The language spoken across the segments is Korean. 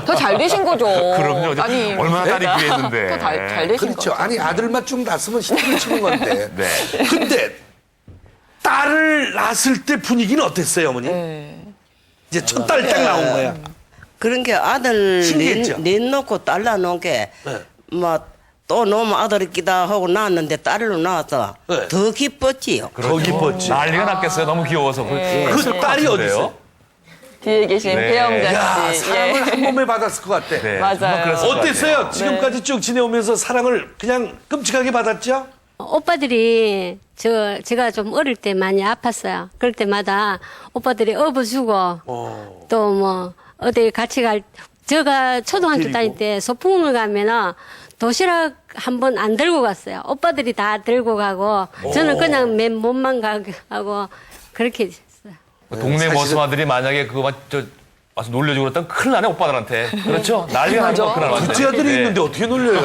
더 잘 되신 거죠. 그럼요. 아니, 얼마나 딸이 귀했는데. 더 잘 되신 그렇죠. 거죠. 아니 아들만 쭉 낳았으면 힘을 치는 건데. 네. 근데 딸을 낳았을 때 분위기는 어땠어요, 어머니? 이제 첫 딸 딱 나온 거야. 그런 게 아들 신기했죠? 넷 놓고 딸 낳는 게, 또 너무 아들이 끼다 하고 낳았는데 딸로 낳아서 네. 더 기뻤지요. 더 기뻤지. 난리가 났겠어요. 너무 귀여워서. 그 딸이 어디 있어요? 뒤에 계신 네. 배영자 야, 씨. 사랑을 한 몸에 받았을 것 같아. 네, 맞아요. 정말 그랬을 것 어땠어요? 같아요. 지금까지 쭉 지내오면서 사랑을 그냥 끔찍하게 받았죠? 오빠들이 제가 좀 어릴 때 많이 아팠어요. 그럴 때마다 오빠들이 업어주고 또 뭐 어디 같이 제가 초등학교 데리고? 다닐 때 소풍을 가면은 도시락 한 번 안 들고 갔어요. 오빠들이 다 들고 가고 저는 그냥 맨 몸만 가고 그렇게 했어요. 동네 머슴아들이 만약에 그거 와서 놀려주고 그랬다면 큰일 나네, 오빠들한테. 그렇죠? 난리가 나죠, 그날 완전히. 둘째 아들이 네. 있는데 어떻게 놀려요?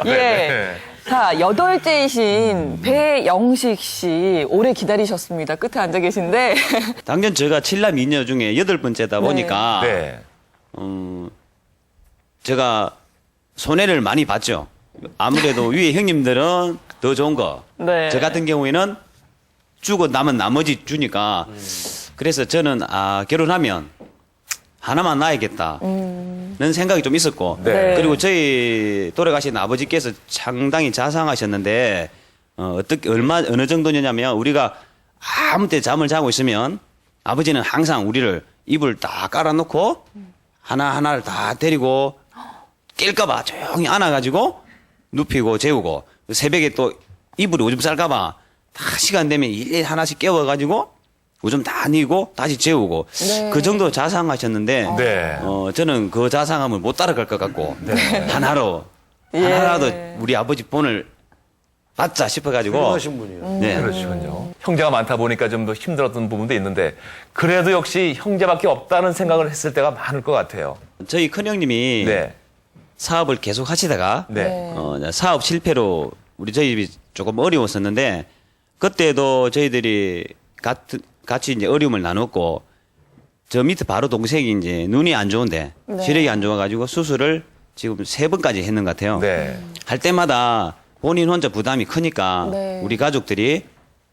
예. 네. 자, 여덟째이신 배영식 씨 오래 기다리셨습니다. 끝에 앉아 계신데. 당연 제가 칠남 이녀 중에 8번째다 보니까 네. 제가 손해를 많이 봤죠. 아무래도 위에 형님들은 더 좋은 거. 네. 저 같은 경우에는 주고 남은 나머지 주니까 그래서 저는 결혼하면 하나만 낳아야겠다는 생각이 좀 있었고 네. 그리고 저희 돌아가신 아버지께서 상당히 자상하셨는데 어떻게 어느 정도냐면 우리가 아무 때 잠을 자고 있으면 아버지는 항상 우리를 이불 다 깔아놓고 하나하나를 다 데리고 깰까봐 조용히 안아가지고 눕히고 재우고 새벽에 또 이불에 오줌 쌀까봐 다 시간 되면 일일이 하나씩 깨워가지고 오줌 다 니고 다시 재우고 그 정도 자상하셨는데 네. 저는 그 자상함을 못 따라갈 것 같고 하나라도 우리 아버지 본을 받자 싶어가지고 훌륭하신 분이에요. 네. 그렇군요. 형제가 많다 보니까 좀 더 힘들었던 부분도 있는데 그래도 역시 형제밖에 없다는 생각을 했을 때가 많을 것 같아요. 저희 큰형님이 네. 사업을 계속 하시다가 네. 사업 실패로 우리 저희 집이 조금 어려웠었는데 그때도 저희들이 같이 이제 어려움을 나눴고 저 밑에 바로 동생이 이제 눈이 안 좋은데 시력이 안 좋아가지고 수술을 지금 3번까지 했는 것 같아요. 네. 할 때마다 본인 혼자 부담이 크니까 우리 가족들이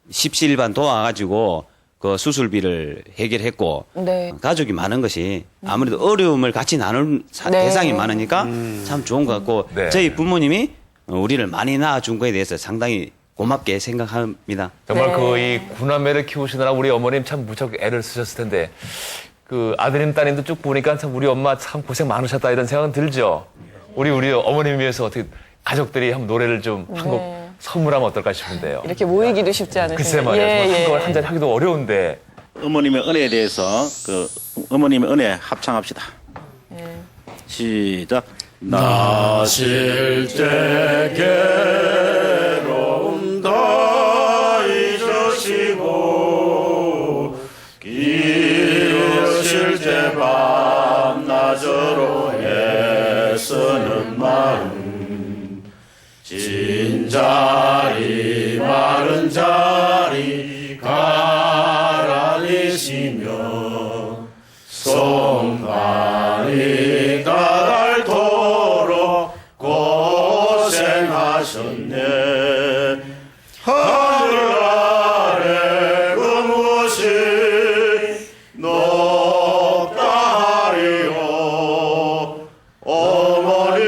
십시일반 도와가지고 그 수술비를 해결했고 네. 가족이 많은 것이 아무래도 어려움을 같이 나눌 네. 대상이 많으니까 참 좋은 것 같고 네. 저희 부모님이 우리를 많이 낳아준 거에 대해서 상당히 고맙게 생각합니다. 정말 네. 그 이 구남매를 키우시느라 우리 어머님 참 무척 애를 쓰셨을 텐데 그 아드님 따님도 쭉 보니까 참 우리 엄마 참 고생 많으셨다 이런 생각은 들죠. 우리 어머님 위해서 어떻게 가족들이 한번 노래를 좀 한 곡 선물하면 어떨까 싶은데요. 이렇게 모이기도 쉽지 않으신데. 글쎄 말이에요. 한 곡을 한 잔 하기도 어려운데. 어머님의 은혜에 대해서 어머님의 은혜 합창합시다. 시작. 나실 때 괴로움 다 잊으시고 기으실 때 밤낮으로 애쓰는 마음 진자리 마른 자리 가라니시며 손발이 따닳도록 고생하셨네 하늘 아래 그무시 높다리요 어머님의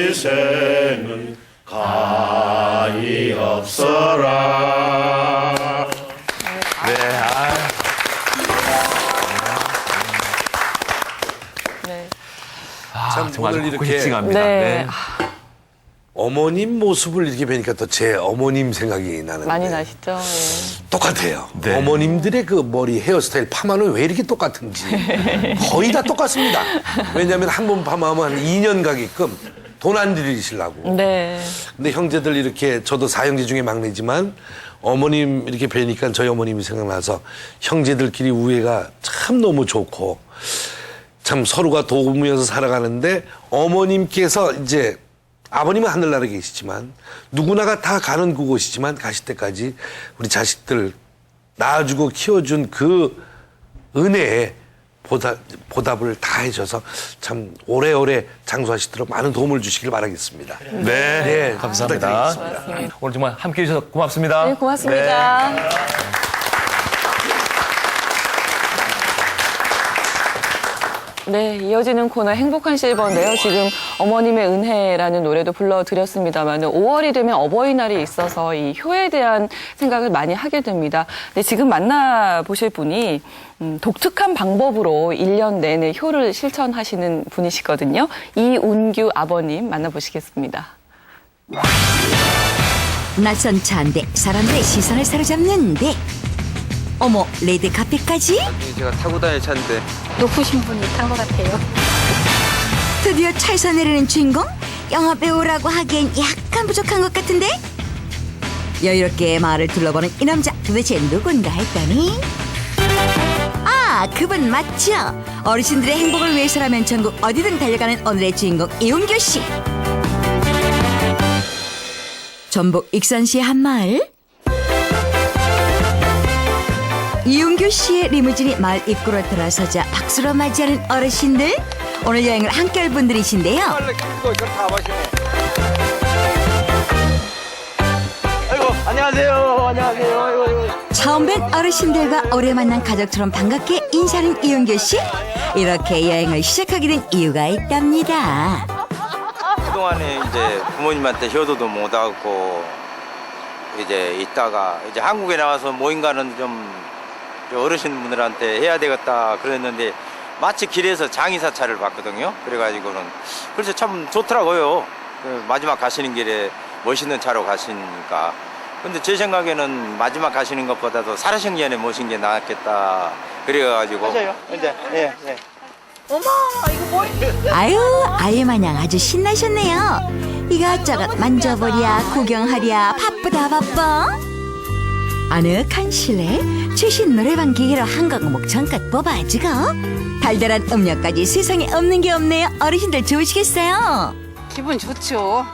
희생은 가히 없어라. 네. 네. 참 정말 오늘 이렇게 고집싱합니다. 네. 어머님 모습을 이렇게 뵈니까 또 제 어머님 생각이 나는데 많이 나시죠? 똑같아요. 네. 어머님들의 그 머리 헤어스타일 파마는 왜 이렇게 똑같은지 거의 다 똑같습니다. 왜냐하면 한 번 파마하면 한 2년 가게끔 돈 안 들이시려고. 네. 근데 형제들 이렇게 저도 4형제 중에 막내지만 어머님 이렇게 뵈니까 저희 어머님이 생각나서 형제들끼리 우애가 참 너무 좋고 참 서로가 도우면서 살아가는데 어머님께서 이제 아버님은 하늘나라에 계시지만 누구나가 다 가는 그곳이지만 가실 때까지 우리 자식들 낳아주고 키워준 그 은혜에 보답을 다 해줘서 참 오래오래 장수하시도록 많은 도움을 주시길 바라겠습니다. 네, 감사합니다. 부탁드리겠습니다. 오늘 정말 함께해 주셔서 고맙습니다. 네, 고맙습니다. 네, 이어지는 코너 행복한 실버인데요. 지금 어머님의 은혜라는 노래도 불러드렸습니다만 5월이 되면 어버이날이 있어서 이 효에 대한 생각을 많이 하게 됩니다. 네, 지금 만나보실 분이 독특한 방법으로 1년 내내 효를 실천하시는 분이시거든요. 이운규 아버님 만나보시겠습니다. 낯선 차인데 사람들의 시선을 사로잡는데 어머 레드카펫까지? 제가 타고 다닐 차인데 높으신 분이 탄 것 같아요. 드디어 차에서 내리는 주인공? 영화배우라고 하기엔 약간 부족한 것 같은데? 여유롭게 마을을 둘러보는 이 남자 도대체 누군가 했더니 아 그분 맞죠? 어르신들의 행복을 위해서라면 전국 어디든 달려가는 오늘의 주인공 이운규 씨. 전북 익산시의 한 마을. 이운규 씨의 리무진이 마을 입구로 들어서자 박수로 맞이하는 어르신들. 오늘 여행을 함께할 분들이신데요. 아이고 안녕하세요. 아이고. 처음 뵌 어르신들과 오래 만난 가족처럼 반갑게 인사하는 이운규 씨. 이렇게 여행을 시작하게 된 이유가 있답니다. 그동안에 이제 부모님한테 효도도 못 하고 이제 있다가 이제 한국에 나와서 모임가는 좀 어르신분들한테 해야 되겠다 그랬는데 마치 길에서 장의사차를 봤거든요. 그래가지고는 그래서 참 좋더라고요. 마지막 가시는 길에 멋있는 차로 가시니까. 근데 제 생각에는 마지막 가시는 것보다도 살아생전에 모신 게 낫겠다. 그래가지고. 맞아요. 이제 예. 아유 아이 마냥 아주 신나셨네요. 이것저것 만져보랴 구경하랴 바쁘다 바빠. 아늑한 실내 최신 노래방 기계로 한강목 잠깐 뽑아주고 달달한 음료까지 세상에 없는 게 없네요. 어르신들 좋으시겠어요? 기분 좋죠.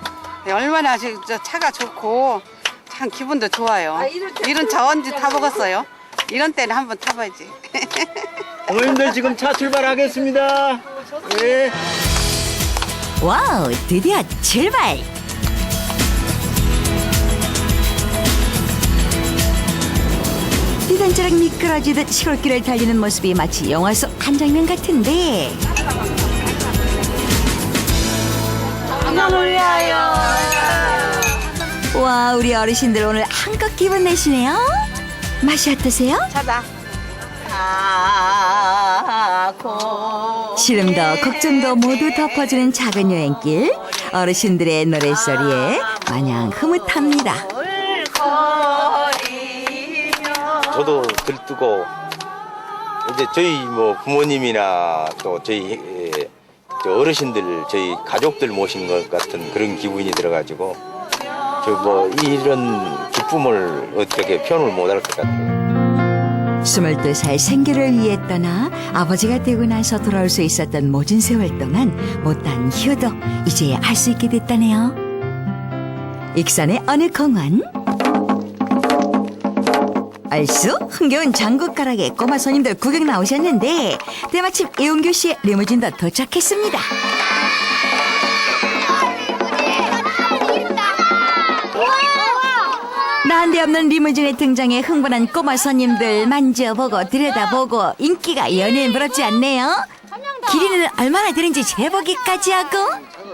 얼마나 차가 좋고 참 기분도 좋아요. 이런 차 언제 타보겠어요? 이런 때는 한번 타봐야지. 어머님들 지금 차 출발하겠습니다. 네. 와우 드디어 출발. 뛰단자락 미끄러지듯 시골길을 달리는 모습이 마치 영화 속 한 장면 같은데. 와 우리 어르신들 오늘 한껏 기분 내시네요. 맛이 어떠세요? 차다. 시름도 걱정도 모두 덮어주는 작은 여행길. 어르신들의 노랫소리에 마냥 흐뭇합니다. 저도 들뜨고 이제 저희 뭐 부모님이나 또 저희 저 어르신들 저희 가족들 모신 것 같은 그런 기분이 들어가지고 저 뭐 이런 기쁨을 어떻게 표현을 못할 것 같아요. 22살 생계를 위해 떠나 아버지가 되고 나서 돌아올 수 있었던 모진 세월 동안 못한 효도 이제야 할 수 있게 됐다네요. 익산의 어느 공원. 알수 흥겨운 장구가락에 꼬마 손님들 구경 나오셨는데 때마침 이운규 씨의 리무진도 도착했습니다. 난데없는 리무진의 등장에 흥분한 꼬마 손님들 만져보고 들여다보고 인기가 연이은 부럽지 않네요. 길이는 얼마나 되는지 재보기까지 하고.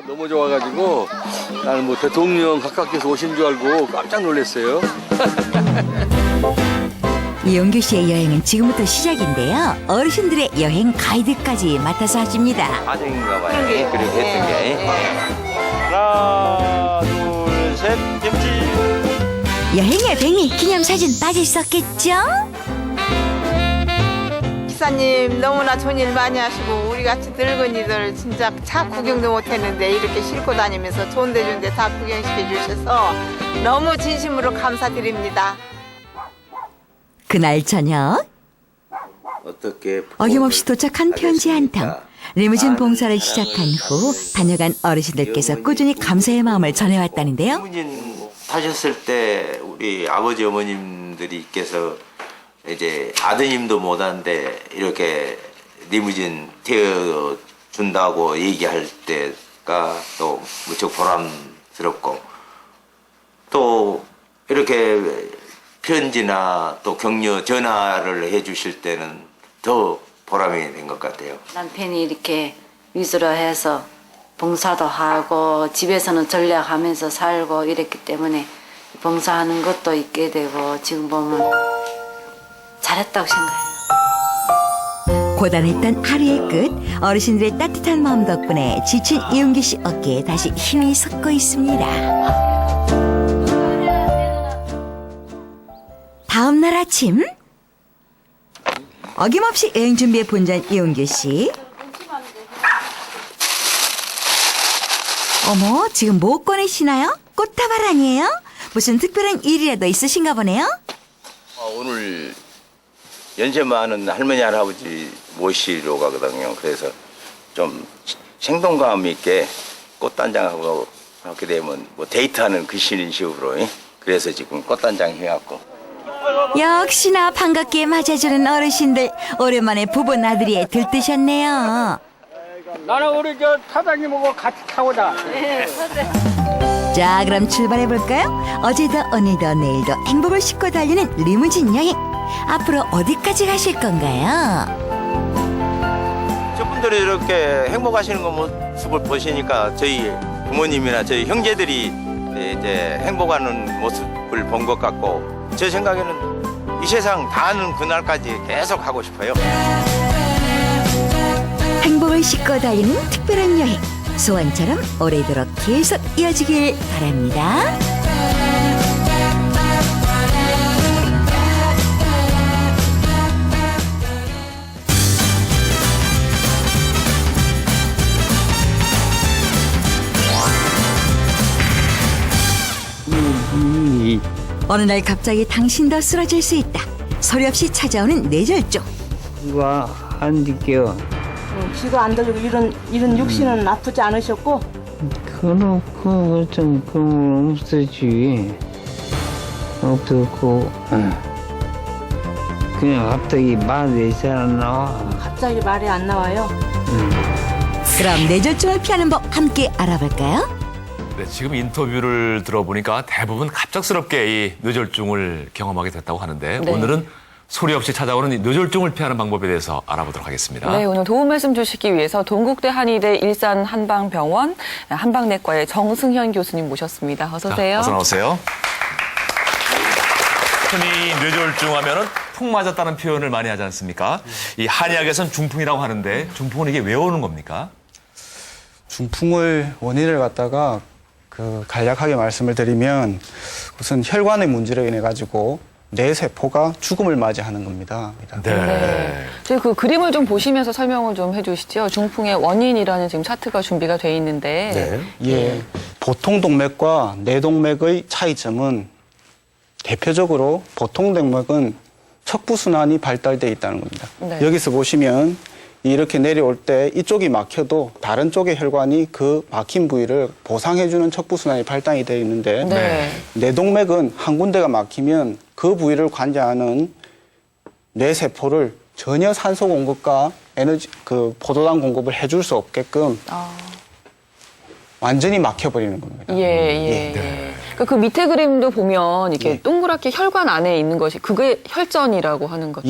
너무 좋아가지고 나는 뭐 대통령 가깝게서 오신 줄 알고 깜짝 놀랐어요. 이용규 씨의 여행은 지금부터 시작인데요. 어르신들의 여행 가이드까지 맡아서 하십니다. 아직인가 봐요. 그렇게 했던 게. 하나, 둘, 셋, 김치. 여행의 뱅이 기념사진 빠질 수 없겠죠? 기사님 너무나 좋은 일 많이 하시고 우리 같이 늙은이들 진짜 차 구경도 못했는데 이렇게 싣고 다니면서 좋은 데 좋은 데 다 구경시켜 주셔서 너무 진심으로 감사드립니다. 그날 저녁 어떻게 어김없이 도착한 편지 한 통. 리무진 봉사를 시작한 후 다녀간 어르신들께서 꾸준히 감사의 마음을 전해왔다는데요. 리무진 타셨을 때 우리 아버지 어머님들이께서 이제 아드님도 못하는데 이렇게 리무진 태워준다고 얘기할 때가 또 무척 보람스럽고 또 이렇게 편지나 또 격려 전화를 해주실 때는 더 보람이 된 것 같아요. 남편이 이렇게 위주로 해서 봉사도 하고 집에서는 전략하면서 살고 이랬기 때문에 봉사하는 것도 있게 되고 지금 보면 잘했다고 생각해요. 고단했던 하루의 끝, 어르신들의 따뜻한 마음 덕분에 지친 이용규 씨 어깨에 다시 힘이 솟고 있습니다. 다음 날 아침, 어김없이 여행 준비에 본전 이용규 씨. 어머, 지금 뭐 꺼내시나요? 꽃다발 아니에요? 무슨 특별한 일이라도 있으신가 보네요? 오늘 연세 많은 할머니 할아버지 모시러 가거든요. 그래서 좀 생동감 있게 꽃단장하고 그렇게 되면 뭐 데이트하는 그 식으로 그래서 지금 꽃단장 해갖고 역시나 반갑게 맞아주는 어르신들. 오랜만에 부부 나들이에 들뜨셨네요. 나는 우리 저 사장님하고 같이 타고다. 자, 그럼 출발해볼까요? 어제도 오늘도 내일도 행복을 싣고 달리는 리무진 여행. 앞으로 어디까지 가실 건가요? 저분들이 이렇게 행복하시는 거 모습을 보시니까 저희 부모님이나 저희 형제들이 이제 행복하는 모습을 본 것 같고 제 생각에는 이 세상 다 아는 그날까지 계속 하고 싶어요. 행복을 싣고 달리는 특별한 여행. 소원처럼 오래도록 계속 이어지길 바랍니다. 어느 날 갑자기 당신도 쓰러질 수 있다. 소리 없이 찾아오는 뇌졸중. 이거 안 될게요. 귀가 안 들리고 이런 육신은 아프지 않으셨고? 그렇고 좀 그런 없었지. 없었고 그냥 갑자기 말이 잘 안 나와. 갑자기 말이 안 나와요? 그럼 뇌졸중을 피하는 법 함께 알아볼까요? 네, 지금 인터뷰를 들어보니까 대부분 갑작스럽게 이 뇌졸중을 경험하게 됐다고 하는데 네. 오늘은 소리 없이 찾아오는 이 뇌졸중을 피하는 방법에 대해서 알아보도록 하겠습니다. 네, 오늘 도움 말씀 주시기 위해서 동국대 한의대 일산 한방병원 한방내과의 정승현 교수님 모셨습니다. 어서 오세요. 자, 어서 나오세요. 흔히 뇌졸중 하면은 풍 맞았다는 표현을 많이 하지 않습니까? 이 한의학에서는 중풍이라고 하는데 중풍은 이게 왜 오는 겁니까? 중풍을 원인을 갖다가 간략하게 말씀을 드리면 우선 혈관의 문제로 인해 가지고 뇌세포가 죽음을 맞이하는 겁니다. 네. 저희 그 그림을 좀 보시면서 설명을 좀 해주시죠. 중풍의 원인이라는 지금 차트가 준비가 돼 있는데. 예. 보통 동맥과 뇌동맥의 차이점은 대표적으로 보통 동맥은 척부순환이 발달되어 있다는 겁니다. 네. 여기서 보시면 이렇게 내려올 때 이쪽이 막혀도 다른 쪽의 혈관이 그 막힌 부위를 보상해주는 척부순환이 발달이 되어 있는데 네. 뇌동맥은 한 군데가 막히면 그 부위를 관장하는 뇌세포를 전혀 산소 공급과 에너지 포도당 공급을 해줄 수 없게끔 완전히 막혀버리는 겁니다. 예. 그러니까 그 밑에 그림도 보면 이렇게 동그랗게 혈관 안에 있는 것이 그게 혈전이라고 하는 거죠.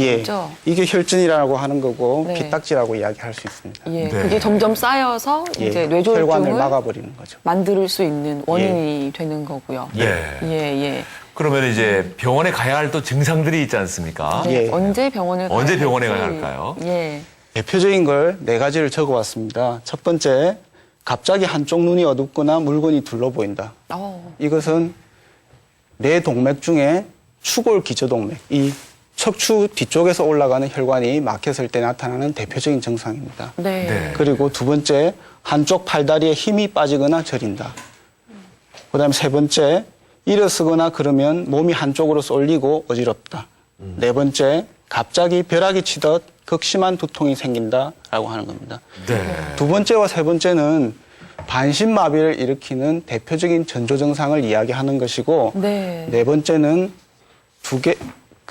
이게 혈전이라고 하는 거고 네. 피딱지라고 이야기할 수 있습니다. 예. 그게 점점 쌓여서 이제 혈관을 뇌졸중을 막아버리는 거죠. 만들 수 있는 원인이 되는 거고요. 예. 그러면 이제 병원에 가야 할 또 증상들이 있지 않습니까? 네. 언제 병원을 가야 언제 병원에 할지. 가야 할까요? 예. 대표적인 걸 4가지를 적어봤습니다. 첫 번째, 갑자기 한쪽 눈이 어둡거나 물건이 둘러 보인다. 이것은 뇌동맥 중에 추골 기저동맥, 이 척추 뒤쪽에서 올라가는 혈관이 막혔을 때 나타나는 대표적인 증상입니다. 그리고 두 번째, 한쪽 팔다리에 힘이 빠지거나 저린다. 그다음에 세 번째, 일어서거나 그러면 몸이 한쪽으로 쏠리고 어지럽다. 네 번째, 갑자기 벼락이 치듯 극심한 두통이 생긴다라고 하는 겁니다. 두 번째와 세 번째는 반신마비를 일으키는 대표적인 전조 증상을 이야기하는 것이고 네 번째는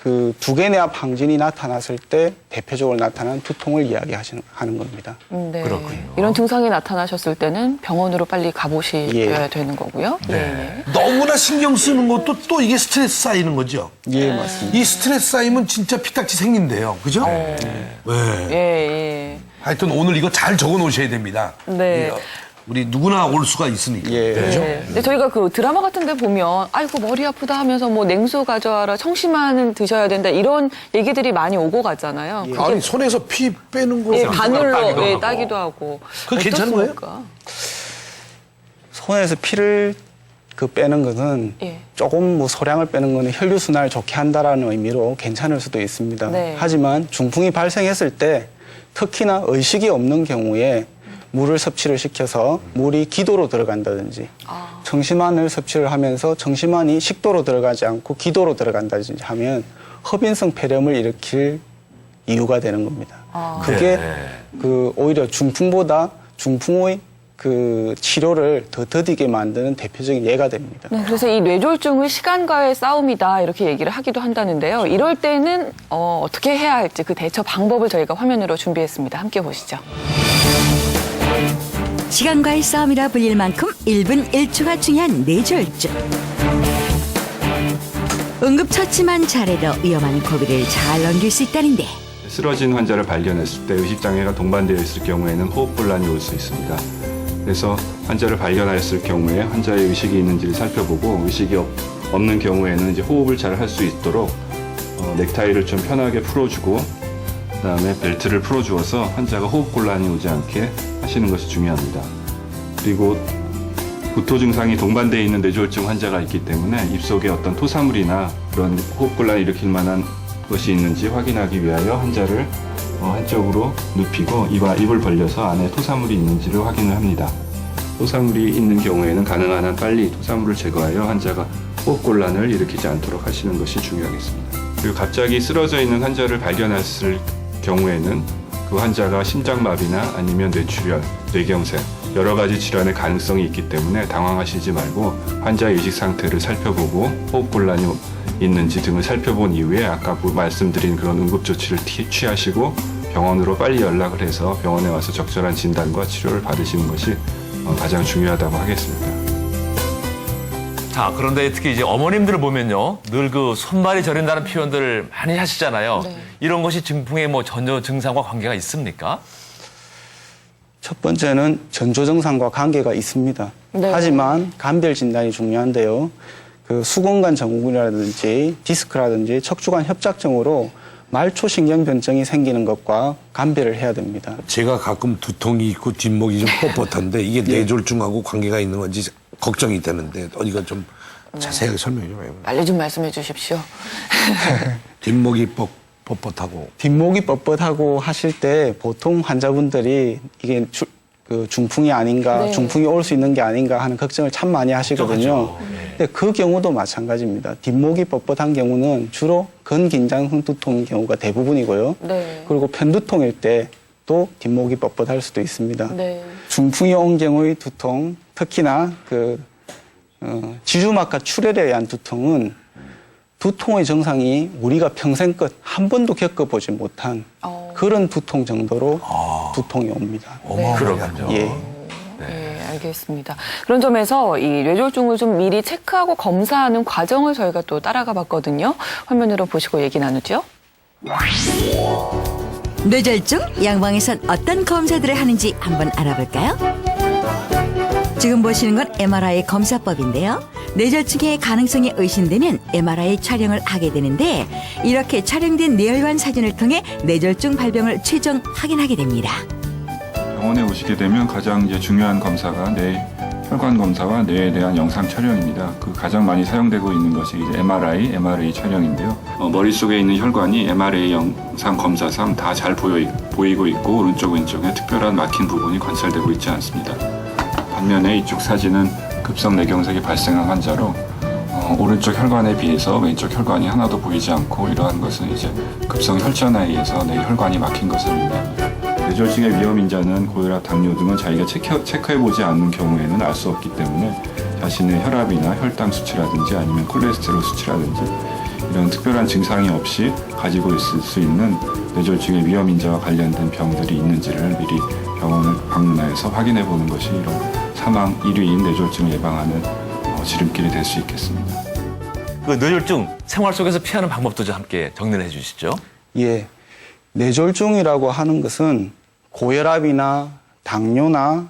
그 두개내압 항진이 나타났을 때 대표적으로 나타나는 두통을 이야기하는 겁니다. 네. 그렇군요. 이런 증상이 나타나셨을 때는 병원으로 빨리 가보셔야 되는 거고요. 네. 너무나 신경 쓰는 것도 또 이게 스트레스 쌓이는 거죠. 예, 맞습니다. 이 스트레스 쌓이면 진짜 피딱지 생긴대요. 그죠? 네. 예. 하여튼 오늘 이거 잘 적어 놓으셔야 됩니다. 네. 우리 누구나 올 수가 있으니까. 예. 그렇죠? 네. 근데 저희가 그 드라마 같은 데 보면 아이고 머리 아프다 하면서 뭐 냉수 가져와라 청심환은 드셔야 된다 이런 얘기들이 많이 오고 가잖아요. 그게 아니 손에서 피 빼는 거 예, 바늘로 따기도 하고. 따기도 하고. 그거 괜찮은 거예요? 어떻습니까? 손에서 피를 그 빼는 것은 예. 조금 뭐 소량을 빼는 것은 혈류순환을 좋게 한다라는 의미로 괜찮을 수도 있습니다. 네. 하지만 중풍이 발생했을 때 특히나 의식이 없는 경우에 물을 섭취를 시켜서 물이 기도로 들어간다든지 청심환을 섭취를 하면서 청심환이 식도로 들어가지 않고 기도로 들어간다든지 하면 허빈성 폐렴을 일으킬 이유가 되는 겁니다. 그게 그 오히려 중풍보다 중풍의 그 치료를 더 더디게 만드는 대표적인 예가 됩니다. 네, 그래서 이 뇌졸중은 시간과의 싸움이다 이렇게 얘기를 하기도 한다는데요. 이럴 때는 어떻게 해야 할지 그 대처 방법을 저희가 화면으로 준비했습니다. 함께 보시죠. 시간과의 싸움이라 불릴 만큼 1분 1초가 중요한 뇌졸중. 응급처치만 잘해도 위험한 고비를 잘 넘길 수 있다는데 쓰러진 환자를 발견했을 때 의식장애가 동반되어 있을 경우에는 호흡곤란이 올 수 있습니다. 그래서 환자를 발견하였을 경우에 환자의 의식이 있는지를 살펴보고 의식이 없는 경우에는 이제 호흡을 잘 할 수 있도록 넥타이를 좀 편하게 풀어주고 그다음에 벨트를 풀어주어서 환자가 호흡곤란이 오지 않게 하시는 것이 중요합니다. 그리고 구토 증상이 동반되어 있는 뇌졸중 환자가 있기 때문에 입속에 어떤 토사물이나 그런 호흡곤란을 일으킬 만한 것이 있는지 확인하기 위하여 환자를 한쪽으로 눕히고 입을 벌려서 안에 토사물이 있는지를 확인을 합니다. 토사물이 있는 경우에는 가능한 한 빨리 토사물을 제거하여 환자가 호흡곤란을 일으키지 않도록 하시는 것이 중요하겠습니다. 그리고 갑자기 쓰러져 있는 환자를 발견했을 경우에는 그 환자가 심장마비나 아니면 뇌출혈, 뇌경색 여러 가지 질환의 가능성이 있기 때문에 당황하시지 말고 환자의 의식 상태를 살펴보고 호흡곤란이 있는지 등을 살펴본 이후에 아까 말씀드린 그런 응급조치를 취하시고 병원으로 빨리 연락을 해서 병원에 와서 적절한 진단과 치료를 받으시는 것이 가장 중요하다고 하겠습니다. 자, 그런데 특히 이제 어머님들을 보면요. 늘 그 손발이 저린다는 표현들을 많이 하시잖아요. 네. 이런 것이 중풍의 뭐 전조 증상과 관계가 있습니까? 첫 번째는 전조 증상과 관계가 있습니다. 네. 하지만 감별 진단이 중요한데요. 그 수건관 증후군이라든지 디스크라든지 척추관 협착증으로 말초 신경 변증이 생기는 것과 감별을 해야 됩니다. 제가 가끔 두통이 있고 뒷목이 좀 뻣뻣한데 이게 뇌졸중하고 관계가 있는 건지 걱정이 되는데 어디가 좀 자세하게 설명 좀 해요. 빨리 좀 말씀해 주십시오. 뒷목이 뻣뻣하고 뒷목이 뻣뻣하고 하실 때 보통 환자분들이 이게 그 중풍이 아닌가, 네. 중풍이 올 수 있는 게 아닌가 하는 걱정을 참 많이 하시거든요. 근데 그 경우도 마찬가지입니다. 뒷목이 뻣뻣한 경우는 주로 근긴장성 두통인 경우가 대부분이고요. 네. 그리고 편두통일 때 또 뒷목이 뻣뻣할 수도 있습니다. 네. 중풍이 온 경우의 두통, 특히나 그 지주막과 출혈에 의한 두통은 두통의 증상이 우리가 평생껏 한 번도 겪어보지 못한 그런 두통 정도로 두통이 옵니다. 그렇군요. 예. 네, 알겠습니다. 그런 점에서 이 뇌졸중을 좀 미리 체크하고 검사하는 과정을 저희가 또 따라가 봤거든요. 화면으로 보시고 얘기 나누죠. 뇌졸중 양방에선 어떤 검사들을 하는지 한번 알아볼까요? 지금 보시는 건 MRI 검사법인데요. 뇌졸중의 가능성이 의심되면 MRI 촬영을 하게 되는데 이렇게 촬영된 뇌혈관 사진을 통해 뇌졸중 발병을 최종 확인하게 됩니다. 병원에 오시게 되면 가장 이제 중요한 검사가 뇌 혈관 검사와 뇌에 대한 영상 촬영입니다. 그 가장 많이 사용되고 있는 것이 이제 MRI 촬영인데요. 머릿속에 있는 혈관이 MRI 영상 검사상 다 잘 보이고 있고 오른쪽 왼쪽에 특별한 막힌 부분이 관찰되고 있지 않습니다. 반면에 이쪽 사진은 급성 뇌경색이 발생한 환자로 오른쪽 혈관에 비해서 왼쪽 혈관이 하나도 보이지 않고 이러한 것은 이제 급성 혈전에 의해서 뇌 혈관이 막힌 것입니다. 뇌졸중의 위험 인자는 고혈압, 당뇨 등은 자기가 체크해보지 않는 경우에는 알 수 없기 때문에 자신의 혈압이나 혈당 수치라든지 아니면 콜레스테롤 수치라든지 이런 특별한 증상이 없이 가지고 있을 수 있는 뇌졸중의 위험 인자와 관련된 병들이 있는지를 미리 병원을 방문해서 확인해 보는 것이 이런 사망 1위인 뇌졸중을 예방하는 지름길이 될 수 있겠습니다. 그 뇌졸중 생활 속에서 피하는 방법도 좀 함께 정리를 해주시죠. 예, 뇌졸중이라고 하는 것은 고혈압이나 당뇨나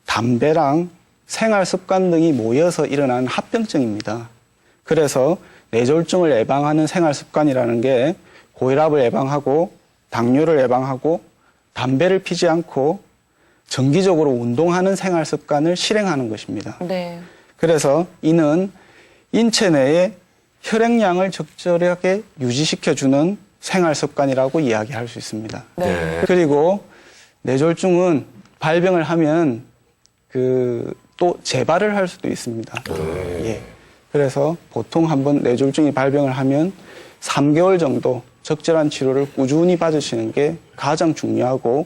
담배랑 생활 습관 등이 모여서 일어나는 합병증입니다. 그래서 뇌졸중을 예방하는 생활 습관이라는 게 고혈압을 예방하고 당뇨를 예방하고 담배를 피지 않고 정기적으로 운동하는 생활 습관을 실행하는 것입니다. 네. 그래서 이는 인체 내에 혈액량을 적절하게 유지시켜주는 생활 습관이라고 이야기할 수 있습니다. 네. 그리고 뇌졸중은 발병을 하면 또 재발을 할 수도 있습니다. 예. 그래서 보통 한번 뇌졸중이 발병을 하면 3개월 정도 적절한 치료를 꾸준히 받으시는 게 가장 중요하고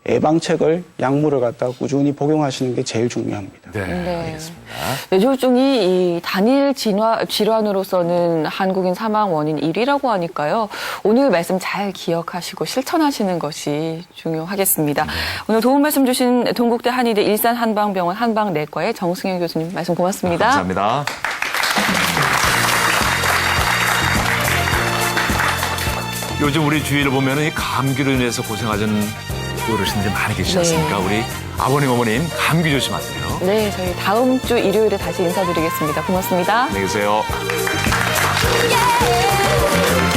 예방책을 약물을 갖다가 꾸준히 복용하시는 게 제일 중요합니다. 네, 알겠습니다. 뇌졸중이 이 단일 질환으로서는 한국인 사망 원인 1위라고 하니까요. 오늘 말씀 잘 기억하시고 실천하시는 것이 중요하겠습니다. 오늘 도움 말씀 주신 동국대 한의대 일산한방병원 한방내과의 정승현 교수님 말씀 고맙습니다. 감사합니다. 요즘 우리 주위를 보면은 이 감기로 인해서 고생하는 어르신들이 많이 계시지 않습니까? 네. 우리 아버님, 어머님 감기 조심하세요. 네, 저희 다음 주 일요일에 다시 인사드리겠습니다. 고맙습니다. 안녕히 계세요. Yeah.